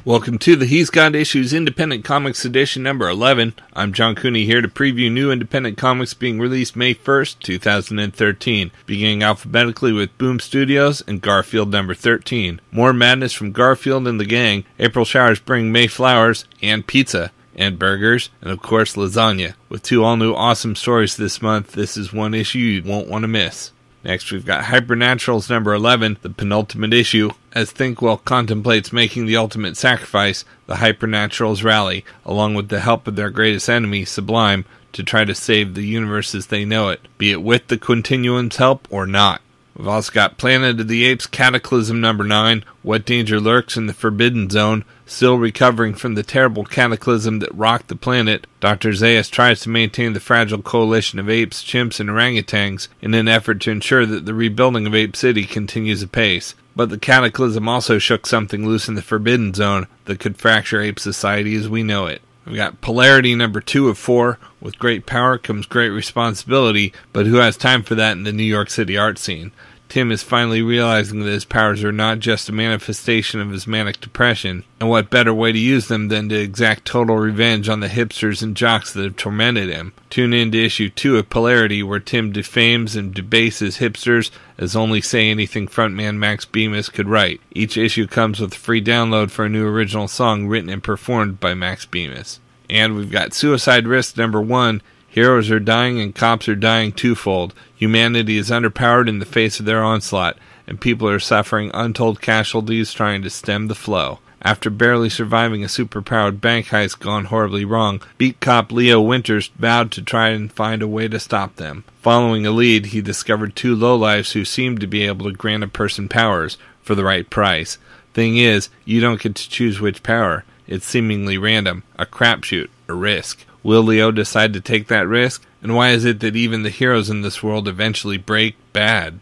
Welcome to the He's Got Issues Independent Comics Edition number 11. I'm John Cooney here to preview new independent comics being released May 1st, 2013, beginning alphabetically with Boom Studios and Garfield number 13. More madness from Garfield and the gang. April showers bring May flowers and pizza and burgers and of course lasagna. With two all-new awesome stories this month, this is one issue you won't want to miss. Next, we've got Hypernaturals number 11, the penultimate issue. As Thinkwell contemplates making the ultimate sacrifice, the Hypernaturals rally, along with the help of their greatest enemy, Sublime, to try to save the universe as they know it, be it with the Continuum's help or not. We've also got Planet of the Apes Cataclysm number 9, What Danger Lurks in the Forbidden Zone. Still recovering from the terrible cataclysm that rocked the planet, Dr. Zaius tries to maintain the fragile coalition of apes, chimps, and orangutans in an effort to ensure that the rebuilding of Ape City continues apace. But the cataclysm also shook something loose in the Forbidden Zone that could fracture ape society as we know it. We've got Polarity number 2 of 4. With great power comes great responsibility, but who has time for that in the New York City art scene? Tim is finally realizing that his powers are not just a manifestation of his manic depression, and what better way to use them than to exact total revenge on the hipsters and jocks that have tormented him. Tune in to issue 2 of Polarity, where Tim defames and debases hipsters as only Say Anything frontman Max Bemis could write. Each issue comes with a free download for a new original song written and performed by Max Bemis. And we've got Suicide Risk number 1, Heroes are dying and cops are dying twofold. Humanity is underpowered in the face of their onslaught, and people are suffering untold casualties trying to stem the flow. After barely surviving a superpowered bank heist gone horribly wrong, beat cop Leo Winters vowed to try and find a way to stop them. Following a lead, he discovered 2 lowlifes who seemed to be able to grant a person powers for the right price. Thing is, you don't get to choose which power. It's seemingly random, a crapshoot, a risk. Will Leo decide to take that risk? And why is it that even the heroes in this world eventually break bad?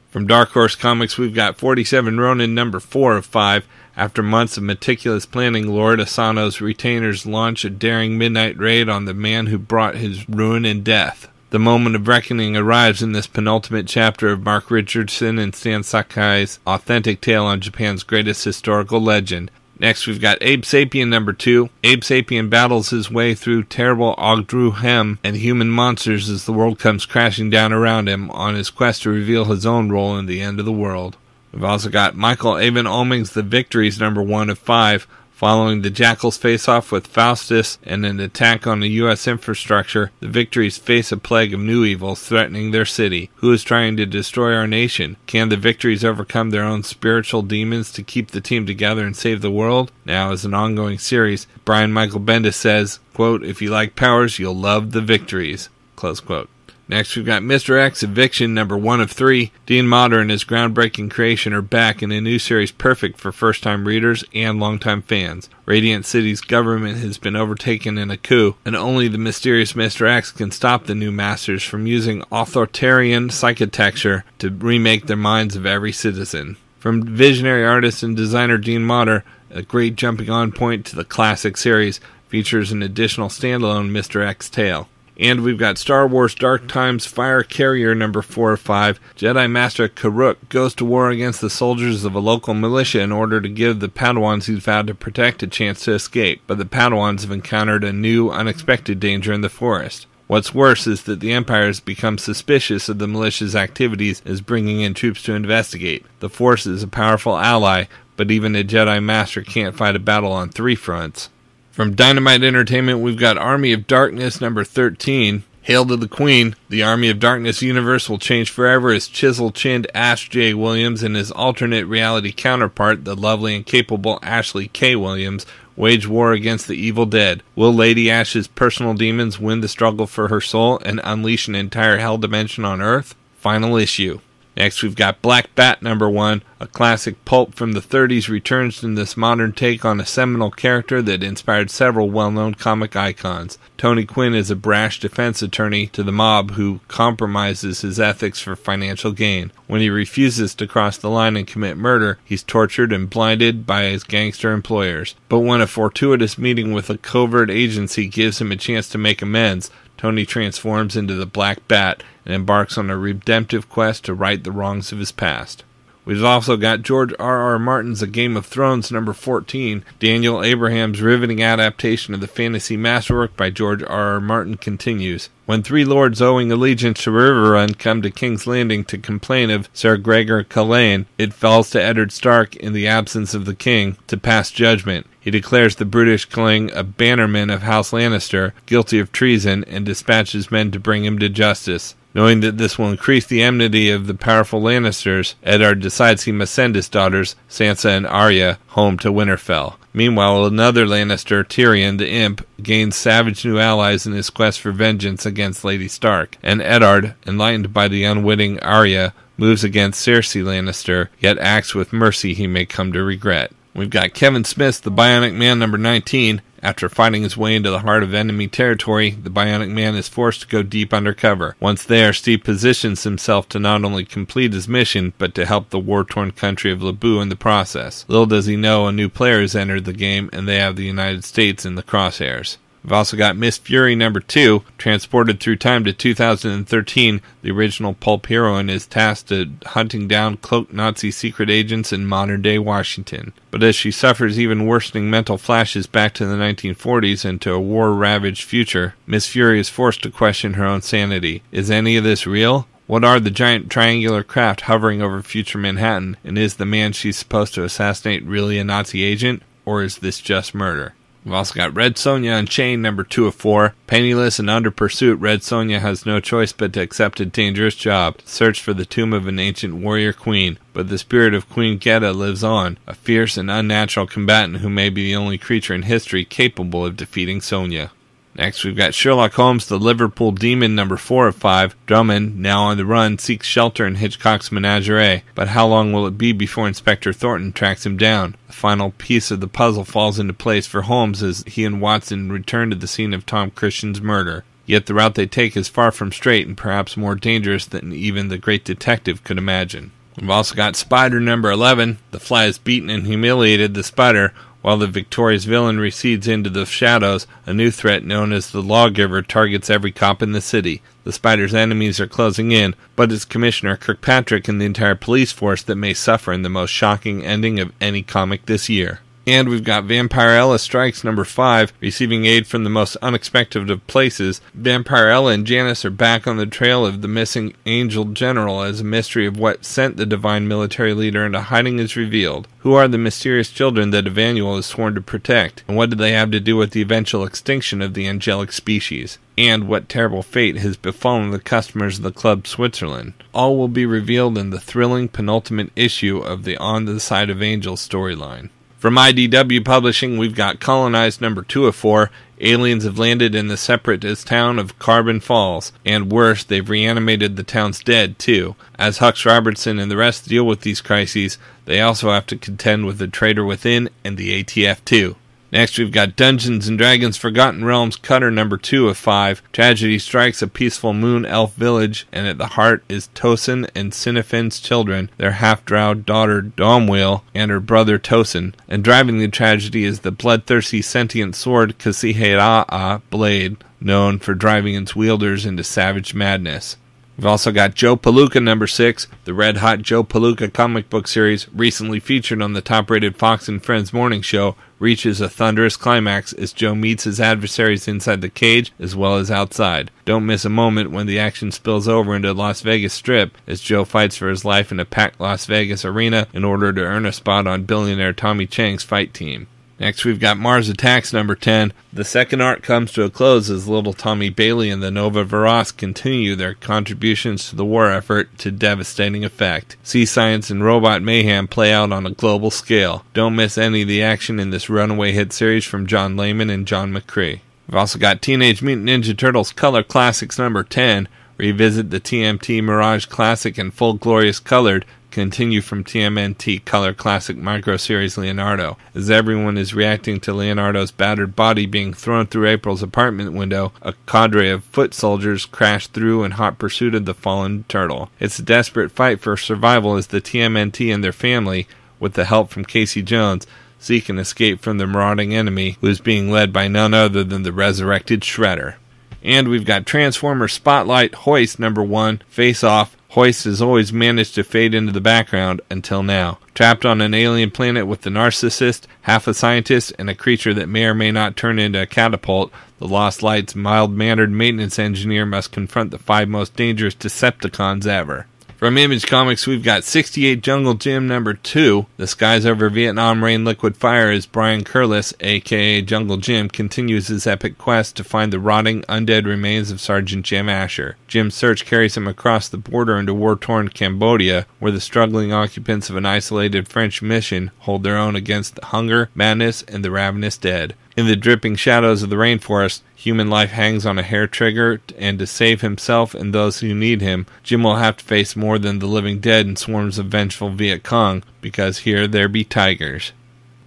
From Dark Horse Comics, we've got 47 Ronin number 4 of 5. After months of meticulous planning, Lord Asano's retainers launch a daring midnight raid on the man who brought his ruin and death. The moment of reckoning arrives in this penultimate chapter of Mark Richardson and Stan Sakai's authentic tale on Japan's greatest historical legend. Next, we've got Ape Sapien number 2. Ape Sapien battles his way through terrible Ogdruhem and human monsters as the world comes crashing down around him on his quest to reveal his own role in the end of the world. We've also got Michael Avon Oeming's The Victories number 1 of 5. Following the Jackals face-off with Faustus and an attack on the U.S. infrastructure, the Victories face a plague of new evils threatening their city. Who is trying to destroy our nation? Can the Victories overcome their own spiritual demons to keep the team together and save the world? Now, as an ongoing series, Brian Michael Bendis says, quote, "If you like powers, you'll love the Victories," close quote. Next, we've got Mr. X Eviction number 1 of 3. Dean Motter and his groundbreaking creation are back in a new series perfect for first-time readers and longtime fans. Radiant City's government has been overtaken in a coup, and only the mysterious Mr. X can stop the new masters from using authoritarian psychotecture to remake their minds of every citizen. From visionary artist and designer Dean Motter, a great jumping-on point to the classic series, features an additional standalone Mr. X tale. And we've got Star Wars Dark Times Fire Carrier number 4 of 5. Jedi Master Karuk goes to war against the soldiers of a local militia in order to give the Padawans he's vowed to protect a chance to escape. But the Padawans have encountered a new, unexpected danger in the forest. What's worse is that the Empire has become suspicious of the militia's activities as bringing in troops to investigate. The Force is a powerful ally, but even a Jedi Master can't fight a battle on 3 fronts. From Dynamite Entertainment, we've got Army of Darkness number 13. Hail to the Queen. The Army of Darkness universe will change forever as chisel-chinned Ash J. Williams and his alternate reality counterpart, the lovely and capable Ashley K. Williams, wage war against the evil dead. Will Lady Ash's personal demons win the struggle for her soul and unleash an entire hell dimension on Earth? Final issue. Next, we've got Black Bat number 1. A classic pulp from the 30s returns in this modern take on a seminal character that inspired several well-known comic icons. Tony Quinn is a brash defense attorney to the mob who compromises his ethics for financial gain. When he refuses to cross the line and commit murder, he's tortured and blinded by his gangster employers. But when a fortuitous meeting with a covert agency gives him a chance to make amends, Tony transforms into the Black Bat and embarks on a redemptive quest to right the wrongs of his past. We've also got George R.R. Martin's A Game of Thrones number 14. Daniel Abraham's riveting adaptation of the fantasy masterwork by George R.R. Martin continues. When three lords owing allegiance to Riverrun come to King's Landing to complain of Sir Gregor Cullein, it falls to Eddard Stark, in the absence of the king, to pass judgment. He declares the brutish Cullein a bannerman of House Lannister, guilty of treason, and dispatches men to bring him to justice. Knowing that this will increase the enmity of the powerful Lannisters, Eddard decides he must send his daughters, Sansa and Arya, home to Winterfell. Meanwhile, another Lannister, Tyrion the Imp, gains savage new allies in his quest for vengeance against Lady Stark, and Eddard, enlightened by the unwitting Arya, moves against Cersei Lannister, yet acts with mercy he may come to regret. We've got Kevin Smith's The Bionic Man number 19. After fighting his way into the heart of enemy territory, the Bionic Man is forced to go deep undercover. Once there, Steve positions himself to not only complete his mission, but to help the war-torn country of Naboo in the process. Little does he know, a new player has entered the game, and they have the United States in the crosshairs. We've also got Miss Fury number 2, transported through time to 2013. The original pulp heroine is tasked at hunting down cloaked Nazi secret agents in modern-day Washington. But as she suffers even worsening mental flashes back to the 1940s and to a war-ravaged future, Miss Fury is forced to question her own sanity. Is any of this real? What are the giant triangular craft hovering over future Manhattan? And is the man she's supposed to assassinate really a Nazi agent? Or is this just murder? We've also got Red Sonja Unchained number 2 of 4. Penniless and under pursuit, Red Sonja has no choice but to accept a dangerous job, to search for the tomb of an ancient warrior queen. But the spirit of Queen Geta lives on, a fierce and unnatural combatant who may be the only creature in history capable of defeating Sonja. Next, we've got Sherlock Holmes, the Liverpool Demon, number 4 of 5. Drummond, now on the run, seeks shelter in Hitchcock's menagerie. But how long will it be before Inspector Thornton tracks him down? The final piece of the puzzle falls into place for Holmes as he and Watson return to the scene of Tom Christian's murder. Yet the route they take is far from straight and perhaps more dangerous than even the great detective could imagine. We've also got Spider number 11. The Fly has beaten and humiliated the Spider. While the victorious villain recedes into the shadows, a new threat known as the Lawgiver targets every cop in the city. The Spider's enemies are closing in, but it's Commissioner Kirkpatrick and the entire police force that may suffer in the most shocking ending of any comic this year. And we've got Vampirella Strikes number 5, receiving aid from the most unexpected of places. Vampirella and Janice are back on the trail of the missing Angel General as a mystery of what sent the divine military leader into hiding is revealed. Who are the mysterious children that Emmanuel is sworn to protect? And what do they have to do with the eventual extinction of the angelic species? And what terrible fate has befallen the customers of the Club Switzerland? All will be revealed in the thrilling penultimate issue of the On the Side of Angels storyline. From IDW Publishing, we've got Colonized number 2 of 4. Aliens have landed in the separatist town of Carbon Falls, and worse, they've reanimated the town's dead, too. As Hux Robertson and the rest deal with these crises, they also have to contend with the traitor within and the ATF, too. Next, we've got Dungeons & Dragons Forgotten Realms Cutter number 2 of 5. Tragedy strikes a peaceful moon elf village, and at the heart is Tosin and Sinefin's children, their half-drowned daughter Domwheel and her brother Tosin. And driving the tragedy is the bloodthirsty sentient sword Kasihera'a Blade, known for driving its wielders into savage madness. We've also got Joe Palooka number 6, the red-hot Joe Palooka comic book series, recently featured on the top-rated Fox and Friends morning show, reaches a thunderous climax as Joe meets his adversaries inside the cage as well as outside. Don't miss a moment when the action spills over into Las Vegas Strip as Joe fights for his life in a packed Las Vegas arena in order to earn a spot on billionaire Tommy Chang's fight team. Next, we've got Mars Attacks number 10. The second arc comes to a close as little Tommy Bailey and the Nova Veras continue their contributions to the war effort to devastating effect. Sea science and robot mayhem play out on a global scale. Don't miss any of the action in this runaway hit series from John Layman and John McCree. We've also got Teenage Mutant Ninja Turtles Color Classics number 10. Revisit the TMT Mirage Classic in full glorious colored. Continue from TMNT Color Classic Micro Series Leonardo, as everyone is reacting to Leonardo's battered body being thrown through April's apartment window. A cadre of foot soldiers crash through in hot pursuit of the fallen turtle. It's a desperate fight for survival as the TMNT and their family, with the help from Casey Jones, seek an escape from the marauding enemy, who is being led by none other than the resurrected Shredder. And we've got Transformers Spotlight Hoist number 1, Face Off, Hoist has always managed to fade into the background until now. Trapped on an alien planet with the narcissist, half a scientist, and a creature that may or may not turn into a catapult, the Lost Light's mild-mannered maintenance engineer must confront the 5 most dangerous Decepticons ever. From Image Comics, we've got 68 Jungle Gym number 2. The skies over Vietnam rain liquid fire as Brian Curlis, aka Jungle Jim, continues his epic quest to find the rotting, undead remains of Sergeant Jim Asher. Jim's search carries him across the border into war-torn Cambodia, where the struggling occupants of an isolated French mission hold their own against the hunger, madness, and the ravenous dead. In the dripping shadows of the rainforest, human life hangs on a hair trigger, and to save himself and those who need him, Jim will have to face more than the living dead and swarms of vengeful Viet Cong, because here there be tigers.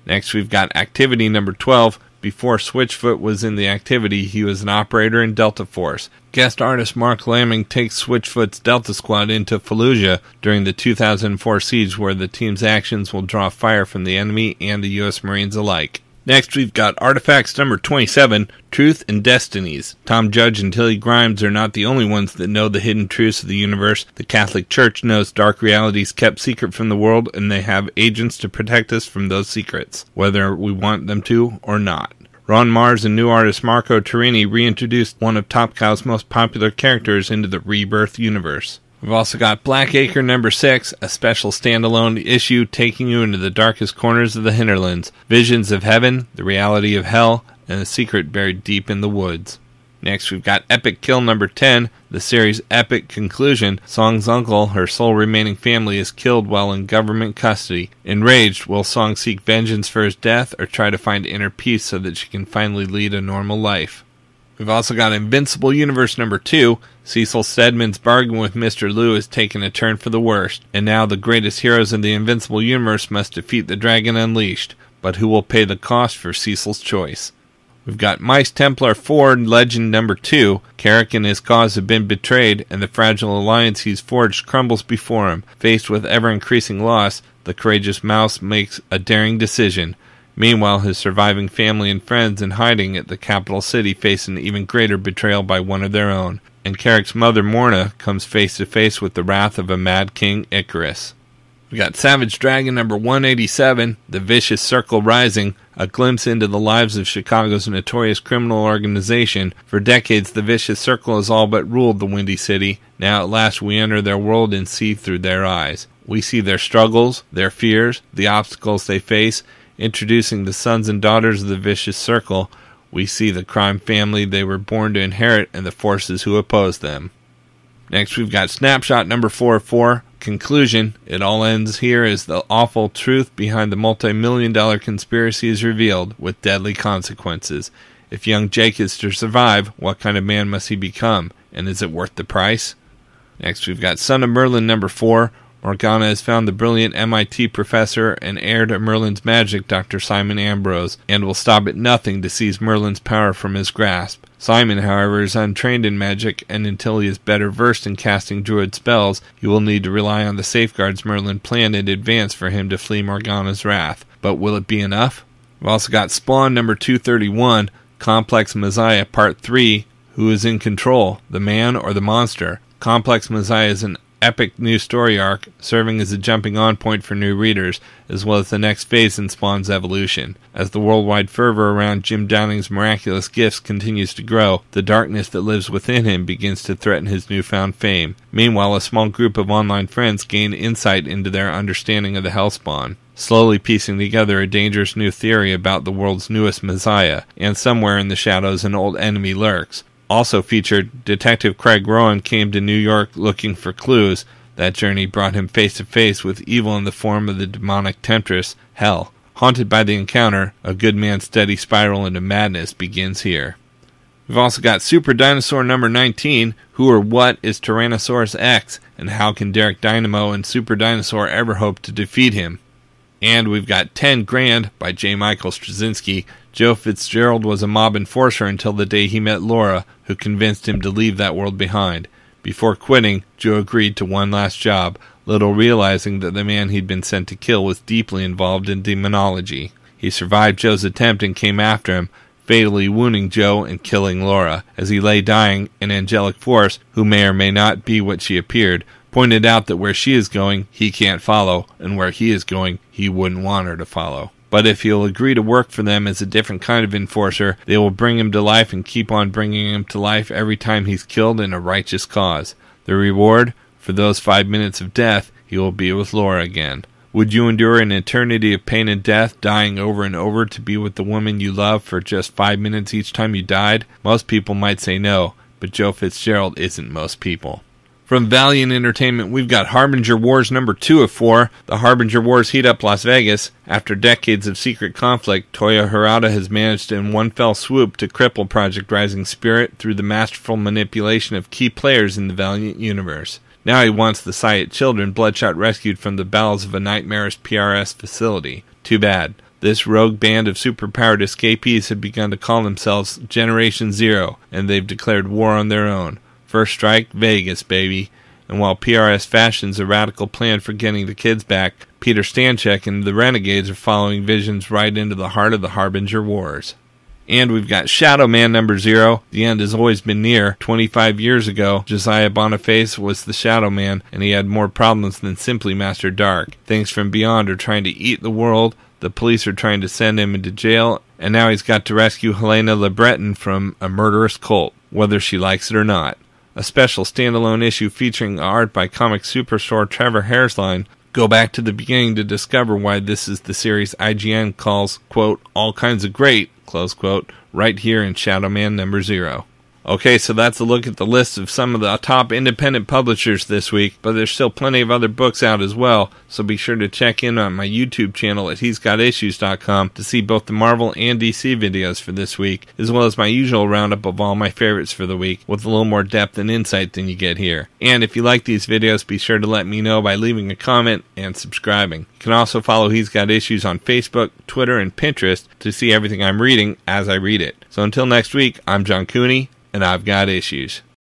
Next we've got Activity number 12. Before Switchfoot was in the Activity, he was an operator in Delta Force. Guest artist Mark Lamming takes Switchfoot's Delta Squad into Fallujah during the 2004 siege, where the team's actions will draw fire from the enemy and the U.S. Marines alike. Next, we've got Artifacts number 27, Truth and Destinies. Tom Judge and Tilly Grimes are not the only ones that know the hidden truths of the universe. The Catholic Church knows dark realities kept secret from the world, and they have agents to protect us from those secrets, whether we want them to or not. Ron Mars and new artist Marco Torrini reintroduced one of Top Cow's most popular characters into the Rebirth universe. We've also got Black Acre number 6, a special standalone issue taking you into the darkest corners of the hinterlands, visions of heaven, the reality of hell, and a secret buried deep in the woods. Next we've got Epic Kill number 10, the series' epic conclusion. Song's uncle, her sole remaining family, is killed while in government custody. Enraged, will Song seek vengeance for his death or try to find inner peace so that she can finally lead a normal life? We've also got Invincible Universe number 2. Cecil Stedman's bargain with Mr. Liu has taken a turn for the worst, and now the greatest heroes in the Invincible Universe must defeat the Dragon Unleashed. But who will pay the cost for Cecil's choice? We've got Mice Templar 4 Legend number 2. Carrick and his cause have been betrayed, and the fragile alliance he's forged crumbles before him. Faced with ever-increasing loss, the courageous Mouse makes a daring decision. Meanwhile, his surviving family and friends in hiding at the capital city face an even greater betrayal by one of their own, and Carrick's mother Morna comes face to face with the wrath of a mad king Icarus. We got Savage Dragon number 187, The Vicious Circle Rising, a glimpse into the lives of Chicago's notorious criminal organization. For decades, the Vicious Circle has all but ruled the Windy City. Now at last we enter their world and see through their eyes. We see their struggles, their fears, the obstacles they face. Introducing the sons and daughters of the Vicious Circle, we see the crime family they were born to inherit and the forces who oppose them. Next we've got Snapshot number 404, Conclusion. It all ends here as the awful truth behind the multi-million-dollar conspiracy is revealed, with deadly consequences. If young Jake is to survive, what kind of man must he become, and is it worth the price? Next we've got Son of Merlin number 4, Morgana has found the brilliant MIT professor and heir to Merlin's magic, Dr. Simon Ambrose, and will stop at nothing to seize Merlin's power from his grasp. Simon, however, is untrained in magic, and until he is better versed in casting druid spells, he will need to rely on the safeguards Merlin planned in advance for him to flee Morgana's wrath. But will it be enough? We've also got Spawn number 231, Complex Messiah Part 3, Who is in control, the man or the monster? Complex Messiah is an epic new story arc, serving as a jumping-on point for new readers, as well as the next phase in Spawn's evolution. As the worldwide fervor around Jim Downing's miraculous gifts continues to grow, the darkness that lives within him begins to threaten his newfound fame. Meanwhile, a small group of online friends gain insight into their understanding of the Hellspawn, slowly piecing together a dangerous new theory about the world's newest Messiah, and somewhere in the shadows an old enemy lurks. Also featured, Detective Craig Rowan came to New York looking for clues. That journey brought him face to face with evil in the form of the demonic temptress, Hell. Haunted by the encounter, a good man's steady spiral into madness begins here. We've also got Super Dinosaur number 19, Who or What is Tyrannosaurus X, and how can Derek Dynamo and Super Dinosaur ever hope to defeat him? And we've got 10 Grand by J. Michael Straczynski. Joe Fitzgerald was a mob enforcer until the day he met Laura, who convinced him to leave that world behind. Before quitting, Joe agreed to one last job, little realizing that the man he'd been sent to kill was deeply involved in demonology. He survived Joe's attempt and came after him, fatally wounding Joe and killing Laura. As he lay dying, an angelic force, who may or may not be what she appeared, pointed out that where she is going, he can't follow, and where he is going, he wouldn't want her to follow. But if he'll agree to work for them as a different kind of enforcer, they will bring him to life and keep on bringing him to life every time he's killed in a righteous cause. The reward? For those 5 minutes of death, he will be with Laura again. Would you endure an eternity of pain and death, dying over and over to be with the woman you love for just 5 minutes each time you died? Most people might say no, but Joe Fitzgerald isn't most people. From Valiant Entertainment, we've got Harbinger Wars number 2 of 4. The Harbinger Wars heat up Las Vegas. After decades of secret conflict, Toya Harada has managed in one fell swoop to cripple Project Rising Spirit through the masterful manipulation of key players in the Valiant universe. Now he wants the Sayat children Bloodshot rescued from the bowels of a nightmarish PRS facility. Too bad. This rogue band of superpowered escapees have begun to call themselves Generation Zero, and they've declared war on their own. First strike, Vegas, baby. And while PRS fashions a radical plan for getting the kids back, Peter Stanchek and the Renegades are following Visions right into the heart of the Harbinger Wars. And we've got Shadow Man number 0. The end has always been near. 25 years ago, Josiah Boniface was the Shadow Man, and he had more problems than simply Master Dark. Things from beyond are trying to eat the world, the police are trying to send him into jail, and now he's got to rescue Helena Le Breton from a murderous cult, whether she likes it or not. A special standalone issue featuring art by comic superstar Trevor Hairsline. Go back to the beginning to discover why this is the series IGN calls, quote, all kinds of great, close quote, right here in Shadow Man number 0. Okay, so that's a look at the list of some of the top independent publishers this week, but there's still plenty of other books out as well, so be sure to check in on my YouTube channel at he'sgotissues.com to see both the Marvel and DC videos for this week, as well as my usual roundup of all my favorites for the week, with a little more depth and insight than you get here. And if you like these videos, be sure to let me know by leaving a comment and subscribing. You can also follow He's Got Issues on Facebook, Twitter, and Pinterest to see everything I'm reading as I read it. So until next week, I'm John Cooney, and I've got issues.